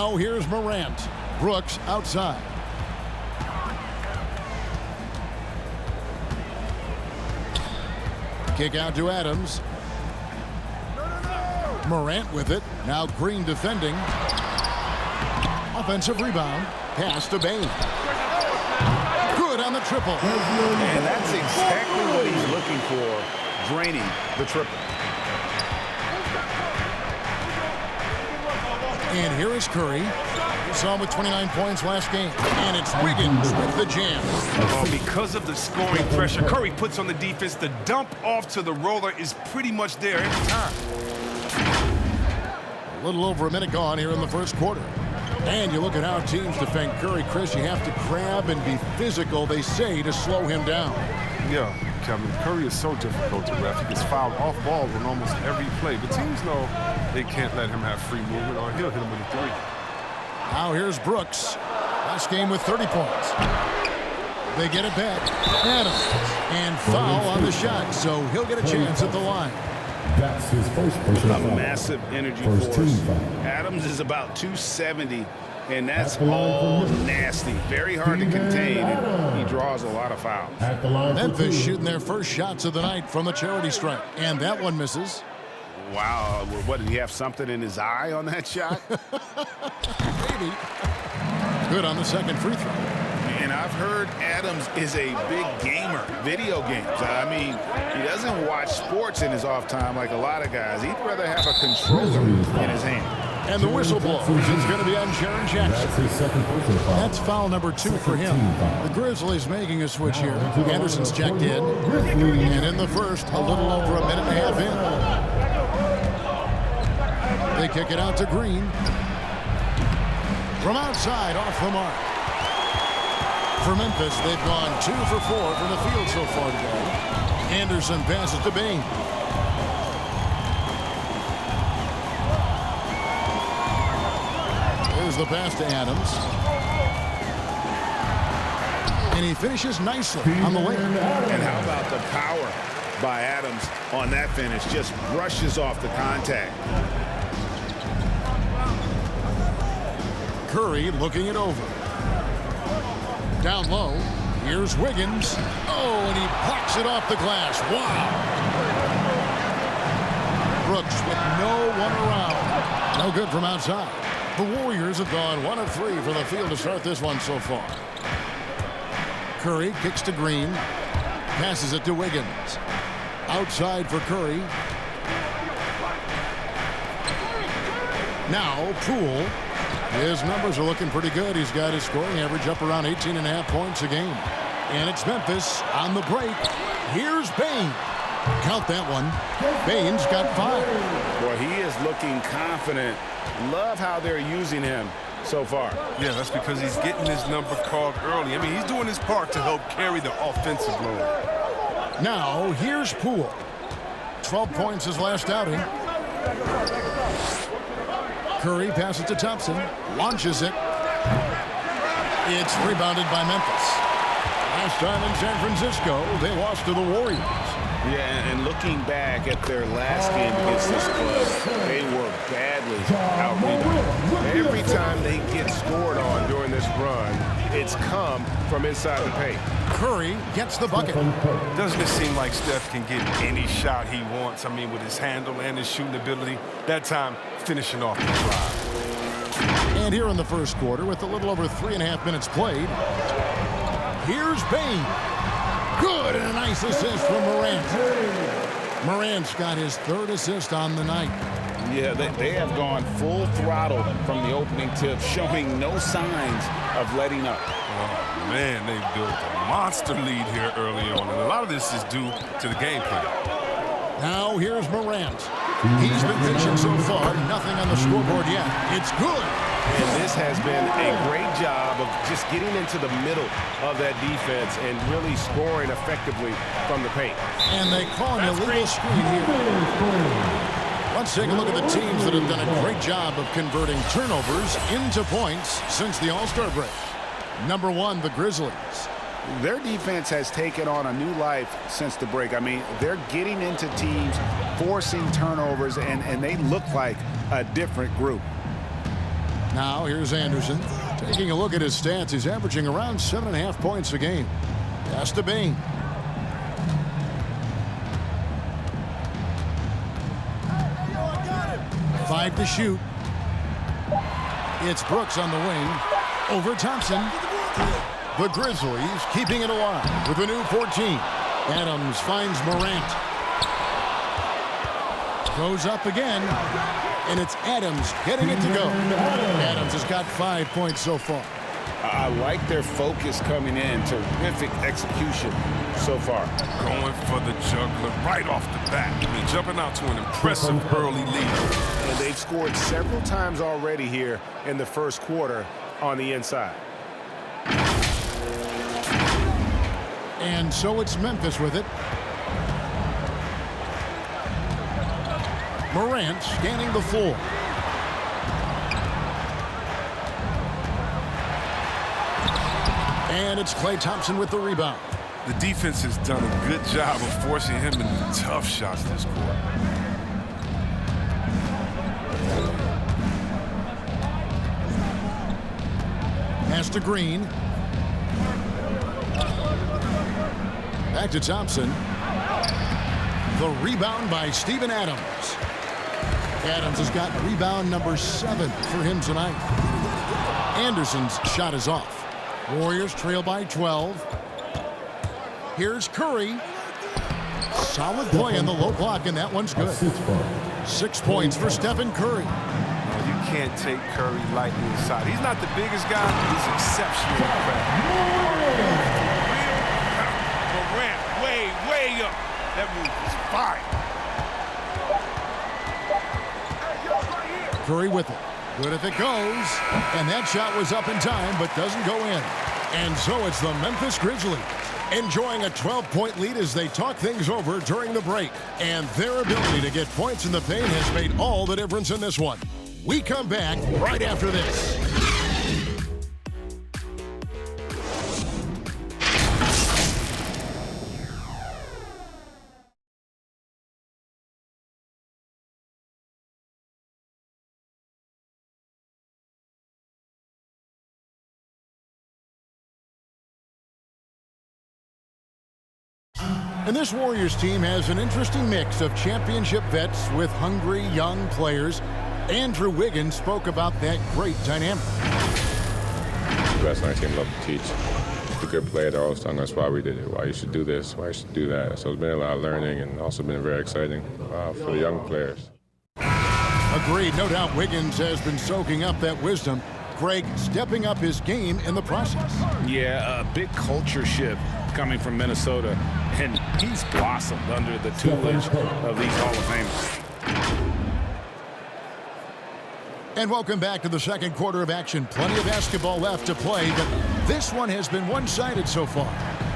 Now here's Morant. Brooks outside. Kick out to Adams. Morant with it. Now Green defending. Offensive rebound. Pass to Bain. Good on the triple. And that's exactly what he's looking for, draining the triple. And here is Curry. We saw him with 29 points last game. And it's Wiggins with the jam. Because of the scoring pressure Curry puts on the defense, the dump off to the roller is pretty much there every time. A little over a minute gone here in the first quarter. And you look at how teams defend Curry, Chris, you have to grab and be physical, they say, to slow him down. Yeah, Kevin, Curry is so difficult to ref. He gets fouled off ball on almost every play. But teams know they can't let him have free movement or he'll hit him with a three. Now here's Brooks. Last game with 30 points. They get it back. Adams. And foul on the shot, so he'll get a chance at the line. That's his first personal foul. A massive energy force. Adams is about 270, and that's all nasty. Very hard to contain, and he draws a lot of fouls. Memphis shooting their first shots of the night from the charity stripe, and that one misses. Wow, what, did he have something in his eye on that shot? Maybe. Good on the second free throw. And I've heard Adams is a big gamer, video games. I mean, he doesn't watch sports in his off time like a lot of guys. He'd rather have a controller in his hand. And the whistle blows. It's going to be on Jaren Jackson. That's foul number 2 for him. The Grizzlies making a switch here. Anderson's checked in. And in the first, a little over a minute and a half in. They kick it out to Green. From outside, off the mark. For Memphis, they've gone 2 for 4 from the field so far today. Anderson passes to Bain. Here's the pass to Adams. And he finishes nicely on the wing. And how about the power by Adams on that finish? Just brushes off the contact. Curry looking it over. Down low. Here's Wiggins. Oh, and he pops it off the glass. Wow. Brooks with no one around. No good from outside. The Warriors have gone 1 of 3 from the field to start this one so far. Curry kicks to Green. Passes it to Wiggins. Outside for Curry. Now Poole. His numbers are looking pretty good. He's got his scoring average up around 18.5 points a game. And it's Memphis on the break. Here's Bain. Count that one. Bain's got 5. Boy, he is looking confident. Love how they're using him so far. Yeah, that's because he's getting his number called early. I mean, he's doing his part to help carry the offensive load. Now, here's Poole. 12 points his last outing. Curry passes to Thompson. Launches it. It's rebounded by Memphis. Last time in San Francisco, they lost to the Warriors. Yeah, and looking back at their last game against this club, they were badly out-rebounded. Every time they get scored on during this run, it's come from inside the paint. Curry gets the bucket. Doesn't it seem like Steph can get any shot he wants? I mean, with his handle and his shooting ability. That time, finishing off the drive. And here in the first quarter, with a little over 3.5 minutes played, here's Bain. Good, and a nice assist from Morant. Morant's got his 3rd assist on the night. Yeah, they have gone full throttle from the opening tip, showing no signs of letting up. Oh, man, they built a monster lead here early on, and a lot of this is due to the game plan. Now here's Morant. He's been pitching so far, nothing on the scoreboard yet. It's good. And this has been a great job of just getting into the middle of that defense and really scoring effectively from the paint. And they call an illegal screen here. Let's take a look at the teams that have done a great job of converting turnovers into points since the All-Star break. Number 1, the Grizzlies. Their defense has taken on a new life since the break. I mean, they're getting into teams, forcing turnovers, and they look like a different group. Now here's Anderson. Taking a look at his stats, he's averaging around 7.5 points a game. Pass to Bain. Five to shoot. It's Brooks on the wing. Over Thompson. The Grizzlies keeping it alive with a new 14. Adams finds Morant. Goes up again. And it's Adams getting it to go. Adams has got 5 points so far. I like their focus coming in. Terrific execution so far. Going for the juggler right off the bat. And jumping out to an impressive early lead. And they've scored several times already here in the first quarter on the inside. And so it's Memphis with it. Morant scanning the floor. And it's Klay Thompson with the rebound. The defense has done a good job of forcing him into tough shots this quarter. Pass to Green. Back to Thompson. The rebound by Steven Adams. Adams has got rebound number 7 for him tonight. Anderson's shot is off. Warriors trail by 12. Here's Curry. Solid play on the low block, and that one's good. 6 points for Stephen Curry. You can't take Curry lightly inside. He's not the biggest guy, but he's exceptional. Morant, way up. That move is fire. Curry with it. Good if it goes. And that shot was up in time, but doesn't go in. And so it's the Memphis Grizzlies enjoying a 12-point lead as they talk things over during the break. And their ability to get points in the paint has made all the difference in this one. We come back right after this. And this Warriors team has an interesting mix of championship vets with hungry young players. Andrew Wiggins spoke about that great dynamic. The best on our team love to teach. The good player, they're always telling us why we did it, why you should do this, why you should do that. So it's been a lot of learning and also been very exciting for the young players. Agreed. No doubt Wiggins has been soaking up that wisdom. Greg stepping up his game in the process. Yeah, a big culture shift coming from Minnesota, and he's blossomed under the tutelage of these Hall of Famers. And welcome back to the second quarter of action. Plenty of basketball left to play, but this one has been one-sided so far.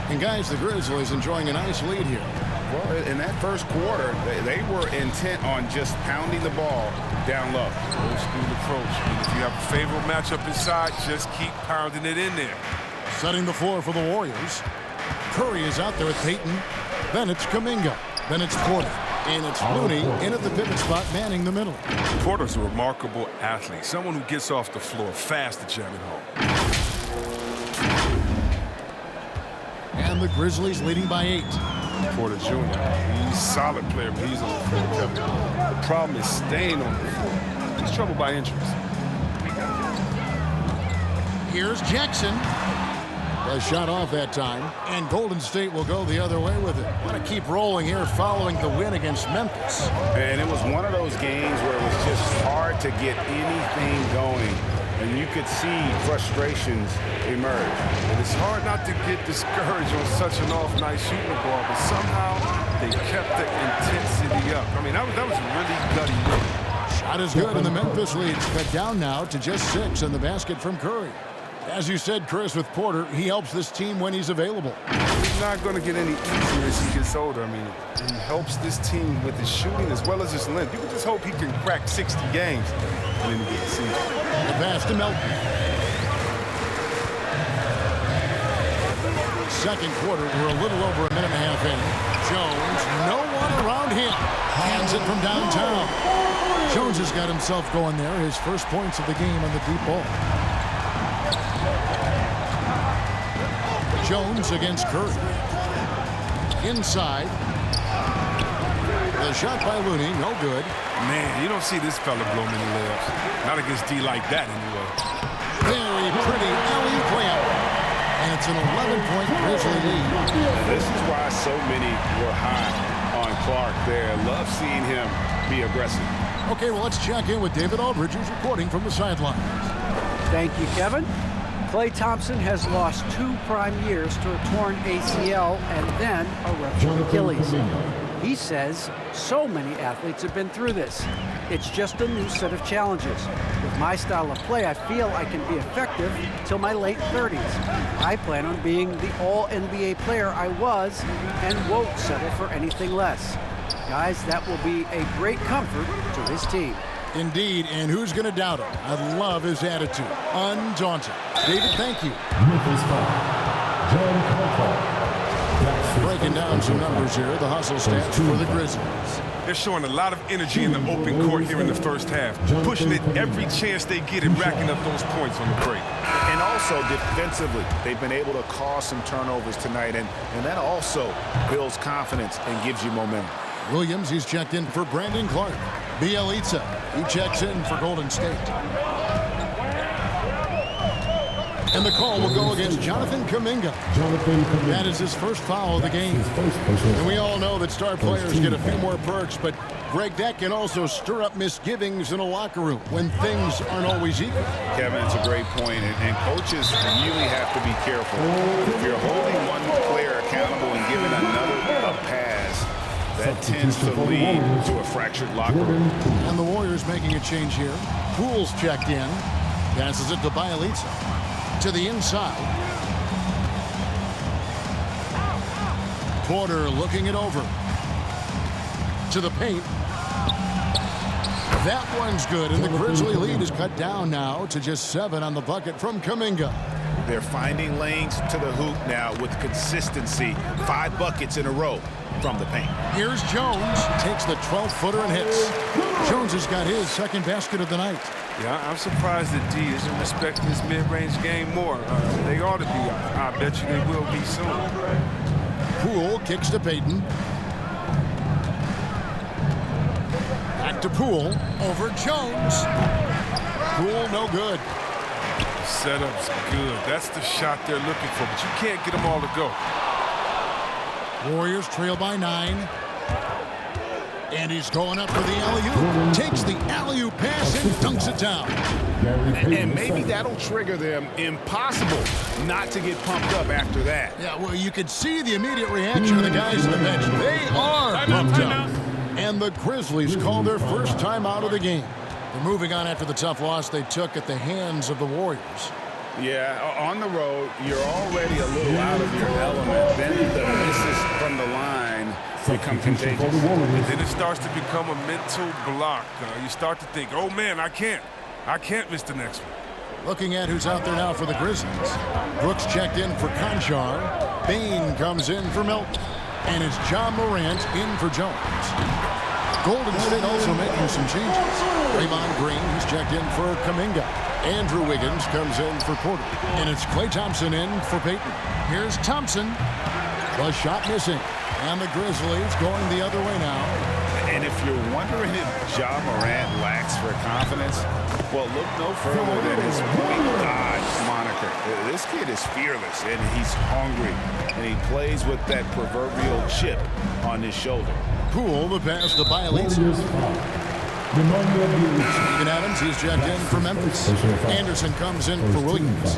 And guys, the Grizzlies enjoying a nice lead here. Well, in that first quarter, they were intent on just pounding the ball down low. Old school approach. And if you have a favorable matchup inside, just keep pounding it in there. Setting the floor for the Warriors. Curry is out there with Payton. Then it's Kuminga. Then it's Porter. And it's Looney in at the pivot spot, manning the middle. Porter's a remarkable athlete. Someone who gets off the floor fast to jam it home. And the Grizzlies leading by 8. Porter Jr., he's a solid player, but he's on the floor. The problem is staying on the floor. He's troubled by injuries. Here's Jackson. A shot off that time, and Golden State will go the other way with it. Want to keep rolling here following the win against Memphis. And it was one of those games where it was just hard to get anything going, and you could see frustrations emerge. And it's hard not to get discouraged on such an off night shooting the ball, but somehow they kept the intensity up. I mean, that was a really gutty win. Shot is good, and the Memphis lead's cut down now to just 6 in the basket from Curry. As you said, Chris, with Porter, he helps this team when he's available. He's not going to get any easier as he gets older. I mean, he helps this team with his shooting as well as his length. You can just hope he can crack 60 games and then he gets the season. The pass to Melton. second quarter. We're a little over a minute and a half in. Jones, no one around him. Hands it from downtown. Jones has got himself going there. His first points of the game on the deep ball. Jones against Curry. Inside. The shot by Looney, no good. Man, you don't see this fella blow many layups. Not against D like that, anyway. Very pretty alley-oop layup. And it's an 11-point Grizzly lead. And this is why so many were high on Clark there. Love seeing him be aggressive. Okay, well, let's check in with David Aldridge, who's reporting from the sidelines. Thank you, Kevin. Klay Thompson has lost 2 prime years to a torn ACL and then a ruptured Achilles. He says so many athletes have been through this. It's just a new set of challenges. With my style of play, I feel I can be effective till my late 30s. I plan on being the all-NBA player I was and won't settle for anything less. Guys, that will be a great comfort to his team. Indeed, and who's going to doubt him? I love his attitude. Undaunted. David, thank you. Breaking down some numbers here. The hustle stats for the Grizzlies. They're showing a lot of energy in the open court here in the first half. Pushing it every chance they get and racking up those points on the break. And also defensively, they've been able to cause some turnovers tonight, and that also builds confidence and gives you momentum. Williams, he's checked in for Brandon Clark. Bielitsa, he checks in for Golden State. And the call will go against Jonathan Kuminga. That is his first foul of the game. And we all know that star players get a few more perks, but Greg, that can also stir up misgivings in a locker room when things aren't always equal. Kevin, it's a great point, and coaches really have to be careful. If you're holding one player accountable and giving another a pass, that tends to lead to a fractured locker room. And the Warriors making a change here. Poole's checked in. Passes it to Bielitsa. To the inside. Porter looking it over. To the paint. That one's good, and the Grizzly lead is cut down now to just 7 on the bucket from Kuminga. They're finding lanes to the hoop now with consistency. 5 buckets in a row from the paint. Here's Jones. Takes the 12-footer and hits. Jones has got his second basket of the night. Yeah, I'm surprised that D isn't respecting his mid-range game more. They ought to be. I bet you they will be soon. Poole kicks to Payton. Back to Poole. Over Jones. Poole no good. Setup's good. That's the shot they're looking for, but you can't get them all to go. Warriors trail by 9. And he's going up for the alley-oop. Takes the alley-oop pass and dunks it down. And maybe that'll trigger them. Impossible not to get pumped up after that. Yeah, well, you could see the immediate reaction of the guys on the bench. They are pumped up. And the Grizzlies call their first time out of the game. They're moving on after the tough loss they took at the hands of the Warriors. Yeah, on the road, you're already a little out of your element. Then the misses from the line become contagious. And then it starts to become a mental block. You start to think, oh, man, I can't miss the next one. Looking at who's out there now for the Grizzlies. Brooks checked in for Conchar. Bain comes in for Melton. And it's John Morant in for Jones. Golden State also making some changes. Draymond Green has checked in for Kuminga. Andrew Wiggins comes in for Porter. And it's Klay Thompson in for Payton. Here's Thompson. The shot missing. And the Grizzlies going the other way now. And if you're wondering if Ja Morant lacks for confidence, well, look no further than his point guard moniker. This kid is fearless, and he's hungry, and he plays with that proverbial chip on his shoulder. Poole, the pass to Bielitsa. Steven Adams, he's checked in for Memphis. Anderson comes in for Williams.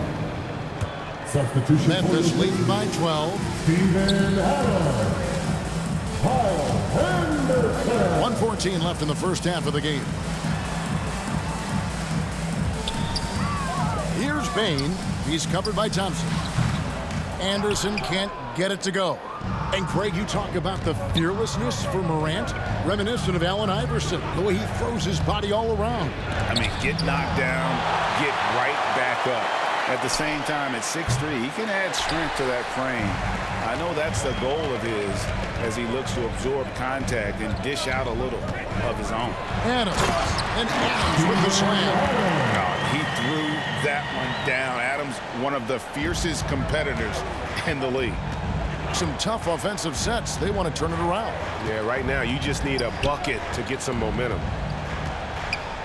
Memphis leading by 12. Steven Adams. 1:14 left in the first half of the game. Here's Bain. He's covered by Thompson. Anderson can't get it to go. And Craig, you talk about the fearlessness for Morant, reminiscent of Allen Iverson, the way he throws his body all around. I mean, get knocked down, get right back up. At the same time, at 6'3", he can add strength to that frame. I know that's the goal of his as he looks to absorb contact and dish out a little of his own. Adams. And Adams with the slam. He threw that one down. Adams, one of the fiercest competitors in the league. Some tough offensive sets. They want to turn it around. Yeah, right now you just need a bucket to get some momentum.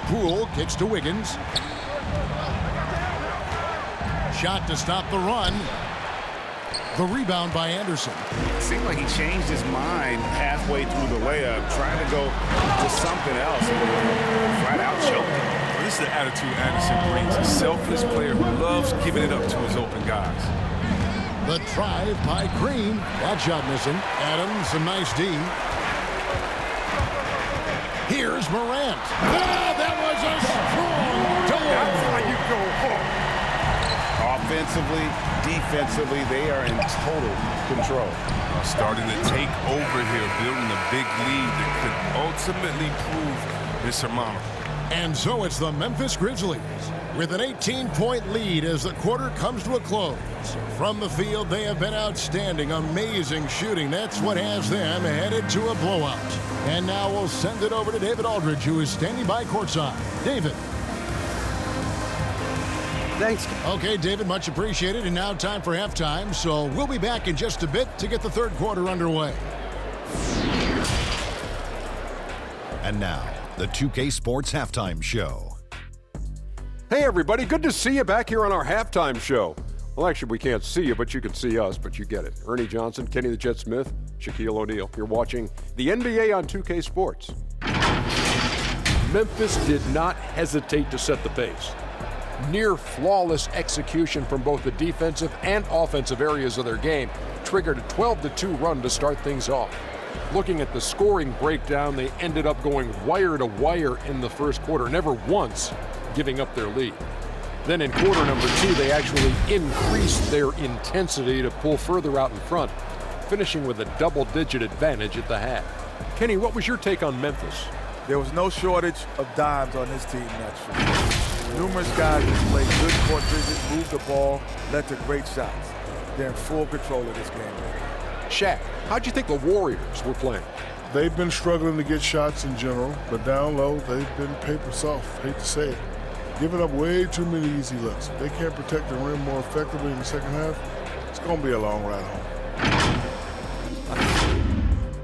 Poole kicks to Wiggins. Shot to stop the run. The rebound by Anderson. It seemed like he changed his mind halfway through the layup, trying to go to something else and flat out choked. Well, this is the attitude Anderson brings. A selfless player who loves giving it up to his open guys. The drive by Green. That shot missing. Adams, a nice D. Here's Morant. That was a strong dunk. That's how you go home. Offensively, defensively, they are in total control. Starting to take over here, building a big lead that could ultimately prove insurmountable. And so it's the Memphis Grizzlies with an 18-point lead as the quarter comes to a close. From the field, they have been outstanding, amazing shooting. That's what has them headed to a blowout. And now we'll send it over to David Aldridge, who is standing by courtside. David. Thanks. Okay, David, much appreciated. And now time for halftime. So we'll be back in just a bit to get the third quarter underway. And now, the 2K Sports Halftime Show. Hey, everybody. Good to see you back here on our halftime show. Well, actually, we can't see you, but you can see us, but you get it. Ernie Johnson, Kenny the Jet Smith, Shaquille O'Neal. You're watching the NBA on 2K Sports. Memphis did not hesitate to set the pace. Near flawless execution from both the defensive and offensive areas of their game triggered a 12-2 run to start things off. Looking at the scoring breakdown, they ended up going wire to wire in the first quarter, never once giving up their lead. Then in quarter number 2, they actually increased their intensity to pull further out in front, finishing with a double-digit advantage at the half. Kenny, what was your take on Memphis? There was no shortage of dimes on this team, that's for sure. Numerous guys displayed good court vision, moved the ball, led to great shots. They're in full control of this game right now. Shaq, how'd you think the Warriors were playing? They've been struggling to get shots in general, but down low, they've been paper soft. Hate to say it. Giving up way too many easy looks. If they can't protect the rim more effectively in the second half, it's going to be a long ride home.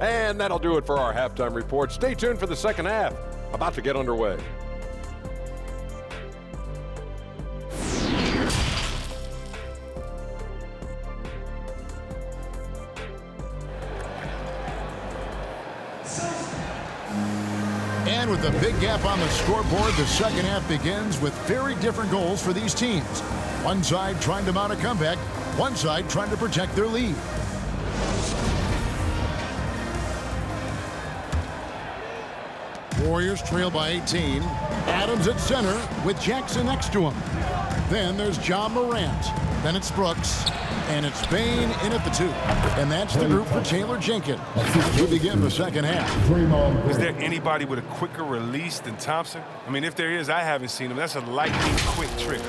And that'll do it for our halftime report. Stay tuned for the second half. About to get underway. And with a big gap on the scoreboard, the second half begins with very different goals for these teams. One side trying to mount a comeback, one side trying to protect their lead. Warriors trail by 18. Adams at center with Jackson next to him. Then there's John Morant. Then it's Brooks. And it's Bain in at the 2. And that's the group for Taylor Jenkins. We begin the second half. Is there anybody with a quicker release than Thompson? I mean, if there is, I haven't seen him. That's a lightning quick trick.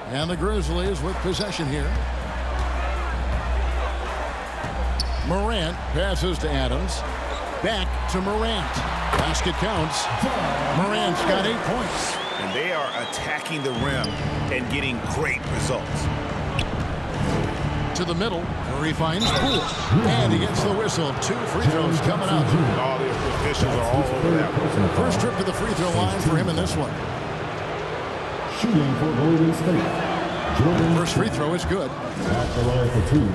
And the Grizzlies with possession here. Morant passes to Adams. Back to Morant. Basket counts. Morant's got 8 points. And they are attacking the rim and getting great results. To the middle, Curry finds Poole. And he gets the whistle. 2 free throws coming up. All the officials are all over that one. First trip to the free throw line for him in this one. Shooting for Golden State. First free throw is good. At the line for 2.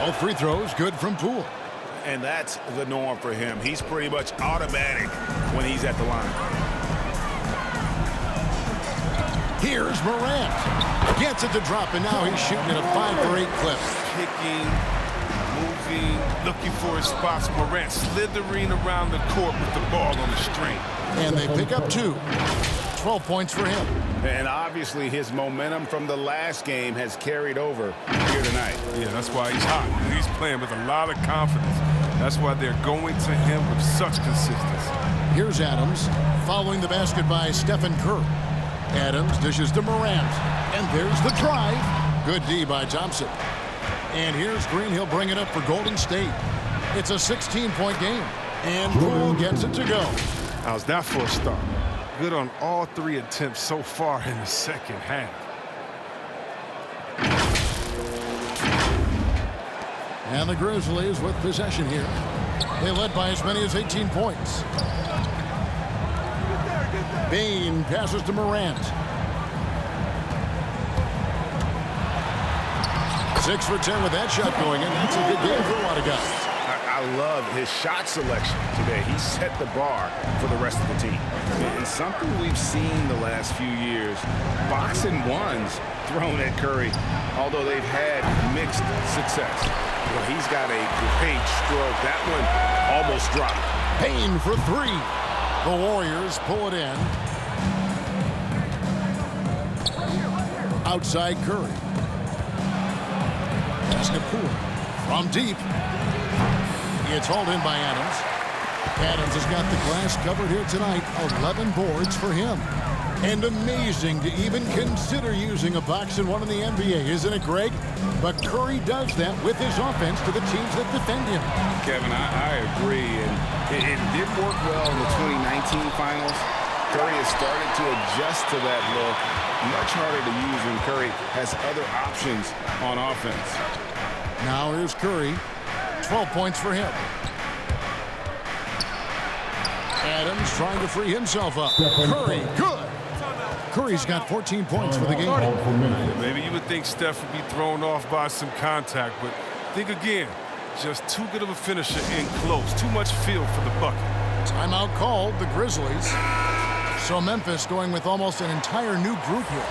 All free throws good from Poole. And that's the norm for him. He's pretty much automatic when he's at the line. Here's Morant. Gets it to drop, and now he's shooting at a 5 for 8 clip. Kicking, moving, looking for his spots. Morant slithering around the court with the ball on the string. And they pick up 2. 12 points for him. And obviously his momentum from the last game has carried over here tonight. Yeah, that's why he's hot. He's playing with a lot of confidence. That's why they're going to him with such consistency. Here's Adams, following the basket by Stephen Curry. Adams dishes to Morant, and there's the drive. Good D by Thompson. And here's Green. He'll bring it up for Golden State. It's a 16-point game, and Poole gets it to go. How's that for a start? Good on all 3 attempts so far in the second half. And the Grizzlies with possession here. They led by as many as 18 points. Bain passes to Morant. 6 for 10 with that shot going in. That's a good game for a lot of guys. I love his shot selection today. He set the bar for the rest of the team. And something we've seen the last few years, box and ones thrown at Curry, although they've had mixed success. Well, he's got a great stroke. That one almost dropped. Payne for 3. The Warriors pull it in. Outside Curry. Pass to Poole. From deep. It's hauled in by Adams. Adams has got the glass covered here tonight. 11 boards for him. And amazing to even consider using a box and one in the NBA, isn't it, Greg? But Curry does that with his offense to the teams that defend him. Kevin, I agree. And it did work well in the 2019 finals. Curry has started to adjust to that look. Much harder to use when Curry has other options on offense. Now here's Curry. 12 points for him. Adams trying to free himself up. Curry, good. Curry's got 14 points for the game. Maybe you would think Steph would be thrown off by some contact, but think again. Just too good of a finisher in close. Too much feel for the bucket. Timeout called, the Grizzlies. So Memphis going with almost an entire new group here.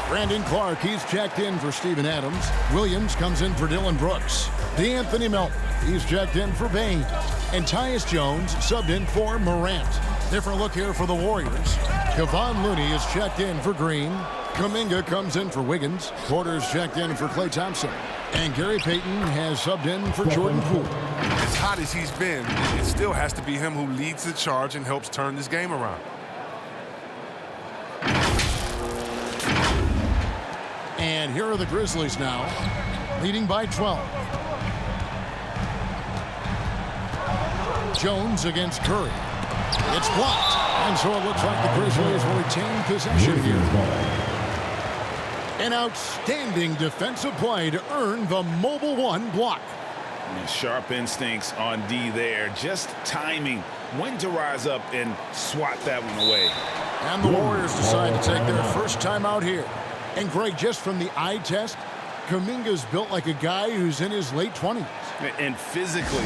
Brandon Clark, he's checked in for Steven Adams. Williams comes in for Dylan Brooks. DeAnthony Melton, he's checked in for Bain. And Tyus Jones subbed in for Morant. Different look here for the Warriors. Kevon Looney is checked in for Green. Kuminga comes in for Wiggins. Porter's checked in for Klay Thompson. And Gary Payton has subbed in for Jordan Poole. As hot as he's been, it still has to be him who leads the charge and helps turn this game around. And here are the Grizzlies now, leading by 12. Jones against Curry. It's blocked. And so it looks like the Grizzlies will retain possession here. An outstanding defensive play to earn the mobile 1 block. Sharp instincts on D there. Just timing when to rise up and swat that one away. And the Warriors decide to take their first time out here. And Greg, just from the eye test, Kuminga's built like a guy who's in his late 20s. And physically,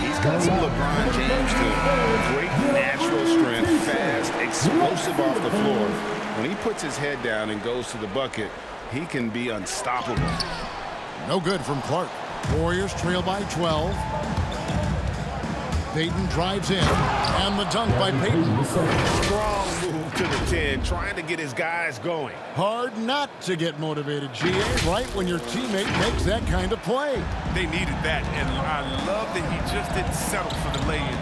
he's got some LeBron James to him. Great natural strength, fast, explosive off the floor. When he puts his head down and goes to the bucket, he can be unstoppable. No good from Clark. Warriors trail by 12. Payton drives in, and the dunk by Payton. Strong move to the 10, trying to get his guys going. Hard not to get motivated, GA, right when your teammate makes that kind of play. They needed that, and I love that he just didn't settle for the lay-in.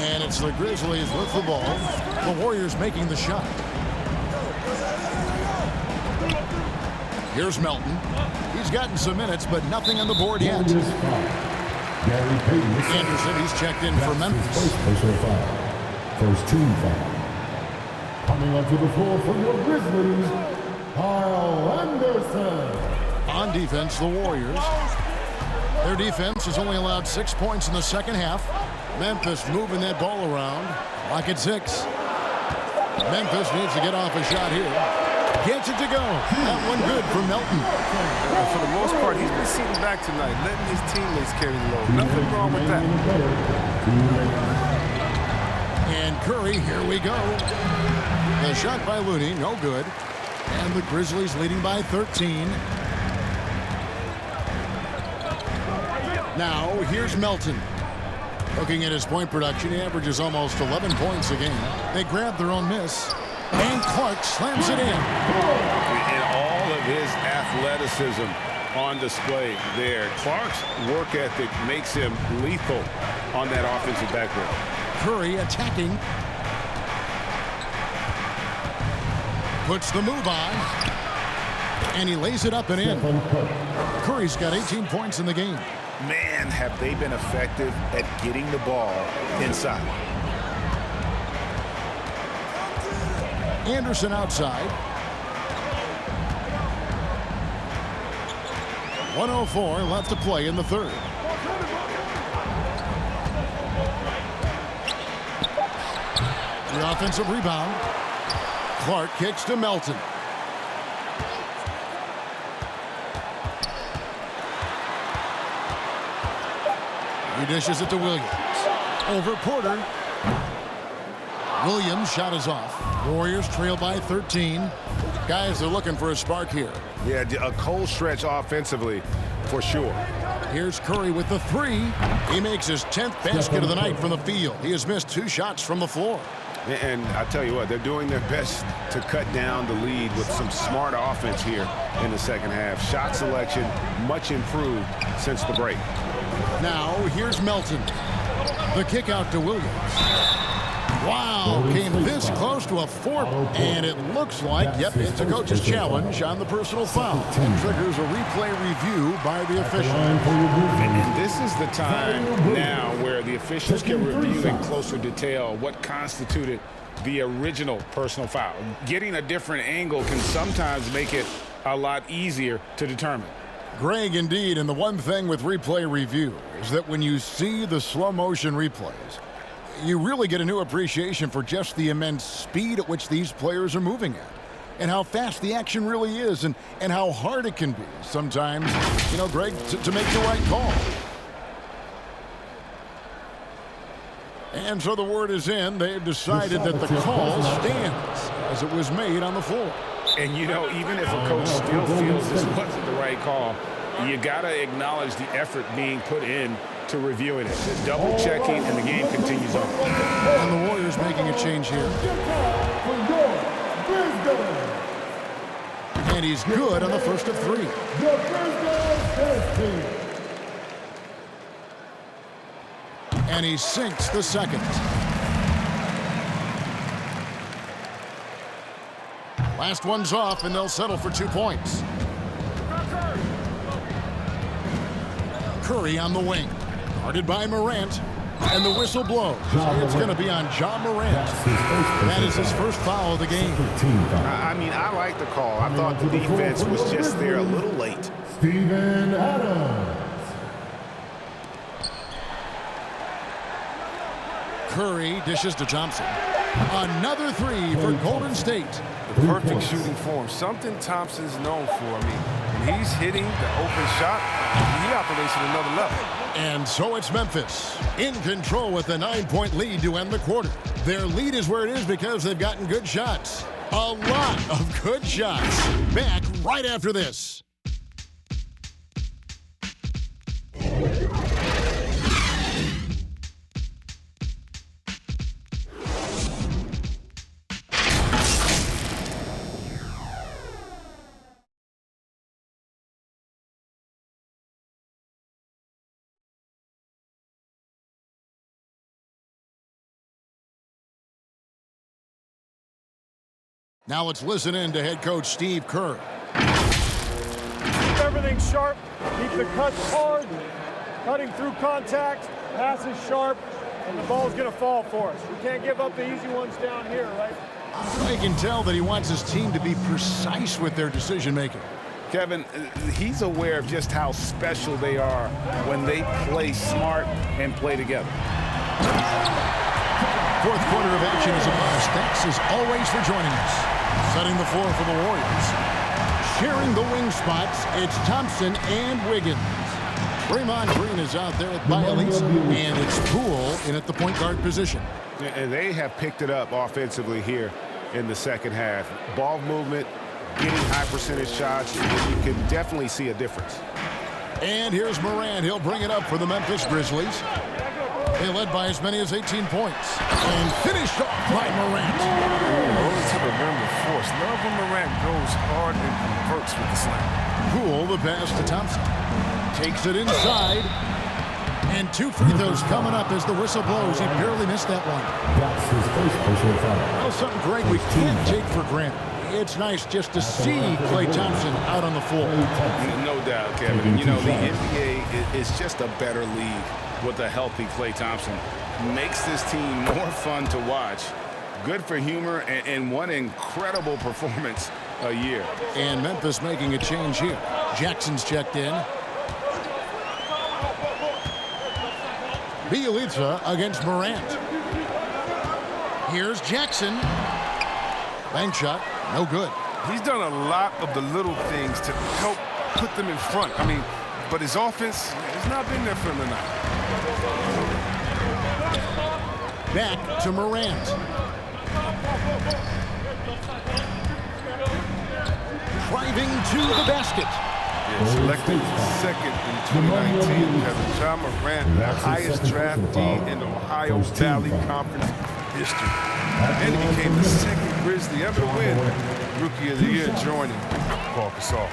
And it's the Grizzlies with the ball. The Warriors making the shot. Here's Melton. He's gotten some minutes, but nothing on the board yet. Anderson, he's checked in for Memphis. First team foul. Coming onto the floor for your Grizzlies, Kyle Anderson. On defense, the Warriors. Their defense has only allowed 6 points in the second half. Memphis moving that ball around. Clock at 6. Memphis needs to get off a shot here. Gets it to go. That one good for Melton. For the most part, he's been sitting back tonight, letting his teammates carry the load. Nothing wrong with that. And Curry, here we go. The shot by Looney, no good. And the Grizzlies leading by 13. Now, here's Melton. Looking at his point production, he averages almost 11 points a game. They grab their own miss. And Clark slams it in. And all of his athleticism on display there. Clark's work ethic makes him lethal on that offensive backboard. Curry attacking. Puts the move on. And he lays it up and in. Curry's got 18 points in the game. Man, have they been effective at getting the ball inside. Anderson outside. 1:04 left to play in the third. The offensive rebound. Clark kicks to Melton. He dishes it to Williams. Over Porter. Williams' shot is off. Warriors trail by 13. Guys, they're looking for a spark here. Yeah, a cold stretch offensively for sure. Here's Curry with the three. He makes his 10th basket of the night from the field. He has missed 2 shots from the floor. And I tell you what, they're doing their best to cut down the lead with some smart offense here in the second half. Shot selection much improved since the break. Now, here's Melton. The kick out to Williams. Wow, came this close to a fourth, and it looks like, yep, it's a coach's challenge on the personal foul. And triggers a replay review by the official. And this is the time now where the officials can review in closer detail what constituted the original personal foul. Getting a different angle can sometimes make it a lot easier to determine. Greg, indeed, and the one thing with replay review is that when you see the slow motion replays, you really get a new appreciation for just the immense speed at which these players are moving at, and how fast the action really is, and how hard it can be sometimes, you know, Greg, to make the right call. And so the word is in. They've decided that the call stands as it was made on the floor. And, you know, even if a coach still feels this wasn't the right call, you got to acknowledge the effort being put in to reviewing it. The double checking, and the game continues on. And the Warriors making a change here. And he's good on the first of 3. And he sinks the second. Last one's off, and they'll settle for 2 points. Curry on the wing. Guarded by Morant. And the whistle blows. It's going to be on Ja Morant. That is his first foul of the game. I mean, I like the call. I thought the defense was just there a little late. Steven Adams. Curry dishes to Thompson. Another three for Golden State. The perfect shooting form, something Thompson's known for. I mean, when he's hitting the open shot, he operates at another level. And so it's Memphis in control with a 9-point lead to end the quarter. Their lead is where it is because they've gotten good shots. A lot of good shots. Back right after this. Now let's listen in to head coach Steve Kerr. Keep everything sharp. Keep the cuts hard. Cutting through contact. Passes sharp. And the ball's going to fall for us. We can't give up the easy ones down here, right? I can tell that he wants his team to be precise with their decision-making. Kevin, he's aware of just how special they are when they play smart and play together. Fourth quarter of action is upon us. Thanks as always for joining us. Setting the floor for the Warriors. Sharing the wing spots, it's Thompson and Wiggins. Draymond Green is out there at Bialisa, and it's Poole in at the point guard position. And they have picked it up offensively here in the second half. Ball movement, getting high percentage shots, you can definitely see a difference. And here's Morant. He'll bring it up for the Memphis Grizzlies. They led by as many as 18 points. And finished off by Morant. Rolling to the rim with force. Love when Morant goes hard and converts with the slam. Poole the pass to Thompson. Takes it inside. And two free throws coming up as the whistle blows. He barely missed that one. That's his first personal foul. Well, something, Greg, we can't take for granted It's nice just to see Klay Thompson out on the floor. No doubt, Kevin. You know, the NBA is just a better league with a healthy Klay Thompson. Makes this team more fun to watch. Good for humor and one incredible performance a year. And Memphis making a change here. Jackson's checked in. Bielitsa against Morant. Here's Jackson. Bank shot, no good. He's done a lot of the little things to help put them in front. I mean, but his offense has not been there for him tonight. Back to Morant. Driving to the basket. Yeah, selected second in 2019 as Ja Morant, the highest draftee in Ohio Valley Conference history. And he became the second Grizzly ever to win Rookie of the Year, joining Paul Gasol.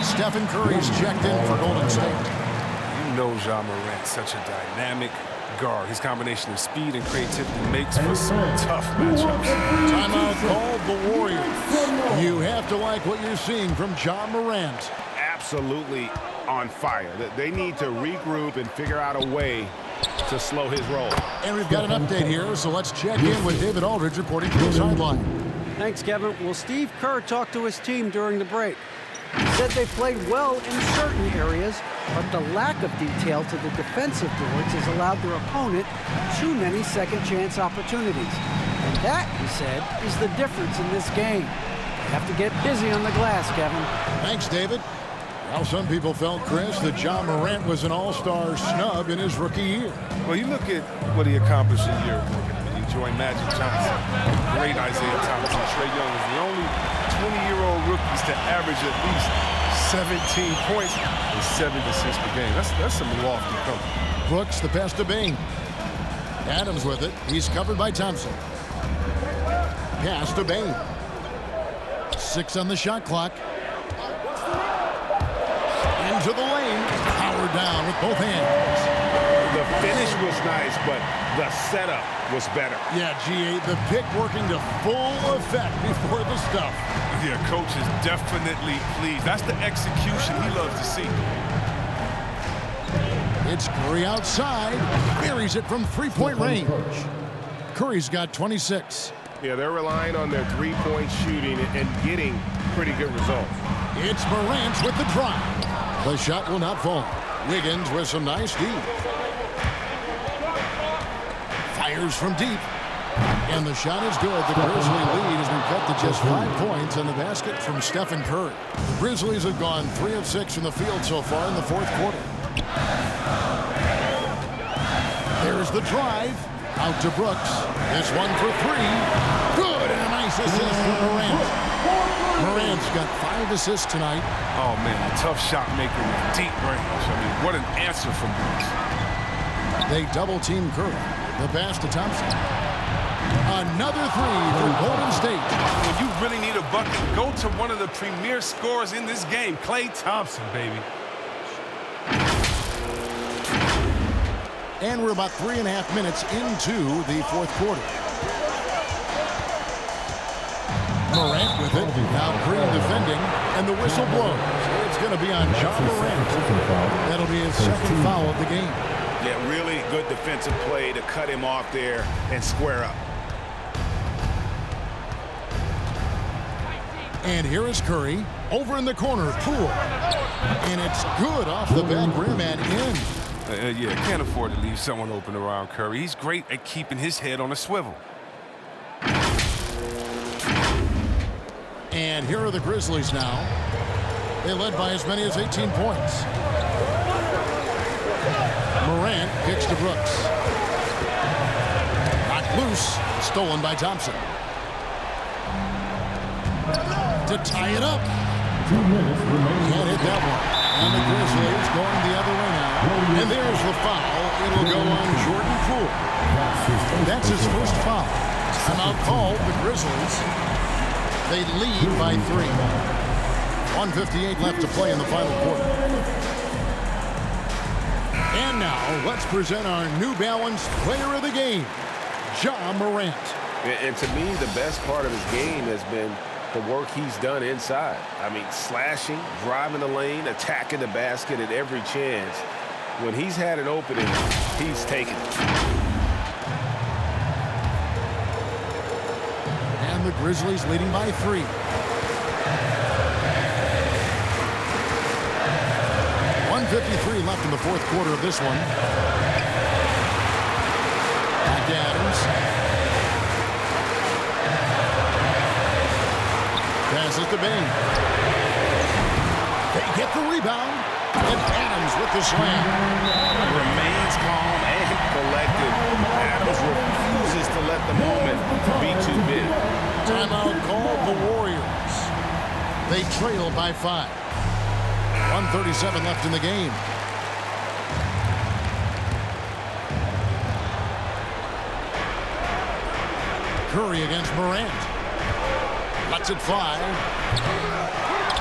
Stephen Curry's checked in for Golden State. You know Ja Morant's such a dynamic guard. His combination of speed and creativity makes for some tough matchups. Timeout called the Warriors. You have to like what you're seeing from Ja Morant. Absolutely on fire. They need to regroup and figure out a way to slow his roll. And we've got an update here, so let's check in with David Aldridge reporting to the sideline. Thanks, Kevin. Well, Steve Kerr talked to his team during the break. He said they played well in certain areas, but the lack of detail to the defensive boards has allowed their opponent too many second-chance opportunities. And that, he said, is the difference in this game. You have to get busy on the glass, Kevin. Thanks, David. Well, some people felt, Chris, that Ja Morant was an all-star snub in his rookie year. Well, you look at what he accomplished a year ago. He joined Magic Johnson, great Isaiah Thomas, and Trae Young is the only 20-year-old rookies to average at least 17 points and 7 assists per game. That's some lofty coverage. Brooks, the pass to Bain. Adams with it. He's covered by Thompson. Pass to Bain. 6 on the shot clock. Into the lane. Powered down with both hands. The finish was nice, but the setup was better. Yeah, G8, the pick working to full effect before the stuff. Yeah, coach is definitely pleased. That's the execution he loves to see. It's Curry outside. Buries it from three-point range. Curry's got 26. Yeah, they're relying on their three-point shooting and getting pretty good results. It's Morant with the drive. The shot will not fall. Wiggins with some nice D. Fires from deep. And the shot is good. The Grizzly lead has been cut to just 5 points in the basket from Stephen Curry. The Grizzlies have gone 3 of 6 from the field so far in the fourth quarter. There's the drive. Out to Brooks. This one for 3. Good, and a nice assist from Morant. Morant's got 5 assists tonight. Oh, man, a tough shot maker with deep range. I mean, what an answer from Brooks. They double-team Curry. The pass to Thompson. Another 3 for Golden State. When you really need a bucket, go to one of the premier scorers in this game, Klay Thompson, baby. And we're about 3.5 minutes into the fourth quarter. Morant with it. Now Green defending, and the whistle blows. It's going to be on Ja Morant. That'll be his second foul of the game. Yeah, really good defensive play to cut him off there and square up. And here is Curry. Over in the corner, Poole. And it's good off the back rim and in. Yeah, can't afford to leave someone open around Curry. He's great at keeping his head on a swivel. And here are the Grizzlies now. They led by as many as 18 points. Morant kicks to Brooks. Knocked loose. Stolen by Thompson. To tie it up. 2 minutes remaining. Can't hit that one. And the Grizzlies going the other way now. And there's the foul. It'll go on Jordan Poole. That's his first foul. Timeout called the Grizzlies. They lead by 3. 1:58 left to play in the final quarter. And now, let's present our New Balance Player of the Game, Ja Morant. And to me, the best part of his game has been the work he's done inside. I mean, slashing, driving the lane, attacking the basket at every chance. When he's had an opening, he's taken it. And the Grizzlies leading by 3. .153 left in the fourth quarter of this one. Back to Adams. Passes to Bain. They get the rebound. And Adams with the slam. Remains calm and collected. Adams refuses to let the moment be too big. Timeout called the Warriors. They trail by 5. 1:37 left in the game. Curry against Morant. Lets it fly.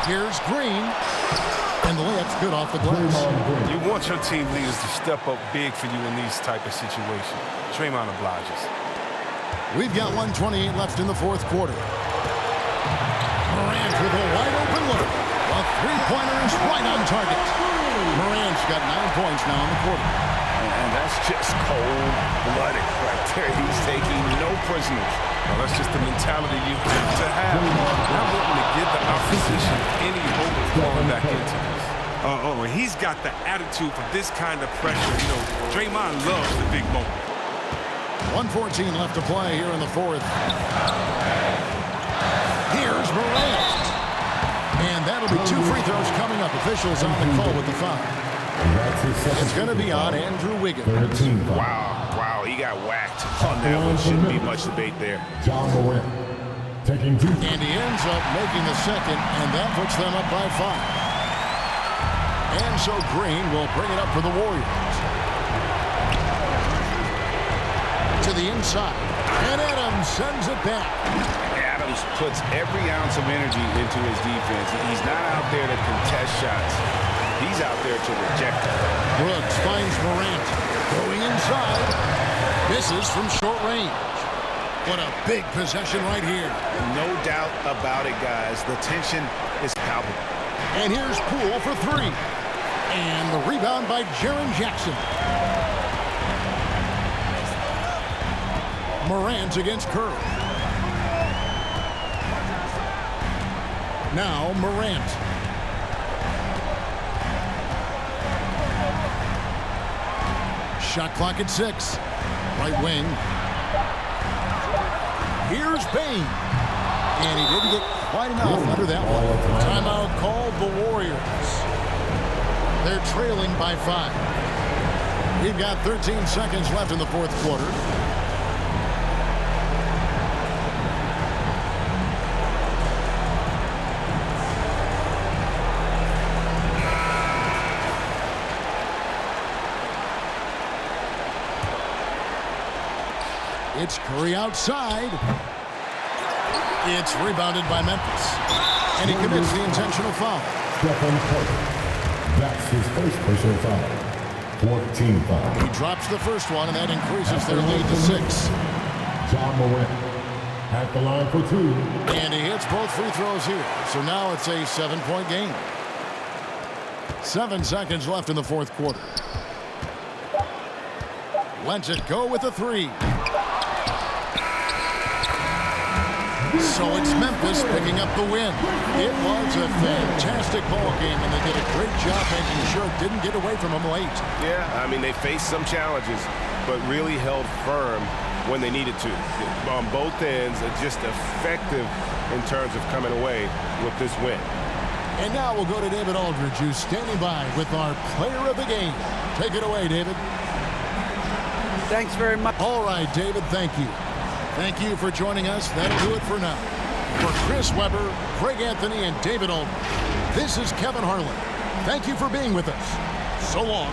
Here's Green. And the layup's good off the glass. You want your team leaders to step up big for you in these type of situations. Draymond obliges. We've got 1:28 left in the fourth quarter. Morant with a wide open look. A three-pointer is right on target. Morant's got 9 points now in the quarter. And that's just cold-blooded right there. He's taking no prisoners. Well, that's just the mentality you have to have. Not looking to give the opposition any hope of falling back into this. And he's got the attitude for this kind of pressure. You know, Draymond loves the big moment. 1:14 left to play here in the fourth. Here's Morant. And that'll be 2 free throws coming up. Officials on the call with the foul. It's going to be on Andrew Wiggins. Wow, he got whacked on that one. Shouldn't be much debate there. And he ends up making the second, and that puts them up by 5. And so Green will bring it up for the Warriors. To the inside. And Adams sends it back. Adams puts every ounce of energy into his defense. He's not out there to contest shots. He's out there to reject them. Brooks finds Morant. Going inside. Misses from short range. What a big possession right here. No doubt about it, guys. The tension is palpable. And here's Poole for 3. And the rebound by Jaren Jackson. Morant against Curry. Now Morant. Shot clock at 6. Right wing. Here's Bain. And he didn't get quite enough under that one. Timeout called the Warriors. They're trailing by 5. We've got 13 seconds left in the fourth quarter. It's Curry outside. It's rebounded by Memphis. And he commits the intentional foul. That's his first personal foul. 14 foul. He drops the first one, and that increases their lead to 6. John Morant at the line for 2. And he hits both free throws here. So now it's a 7-point game. 7 seconds left in the fourth quarter. Lets it go with a 3. So it's Memphis picking up the win. It was a fantastic ball game, and they did a great job making sure it didn't get away from them late. Yeah, I mean, they faced some challenges, but really held firm when they needed to. On both ends, just effective in terms of coming away with this win. And now we'll go to David Aldridge, who's standing by with our player of the game. Take it away, David. Thanks very much. All right, David, thank you. Thank you for joining us. That'll do it for now. For Chris Webber, Craig Anthony, and David Aldridge, this is Kevin Harlan. Thank you for being with us. So long.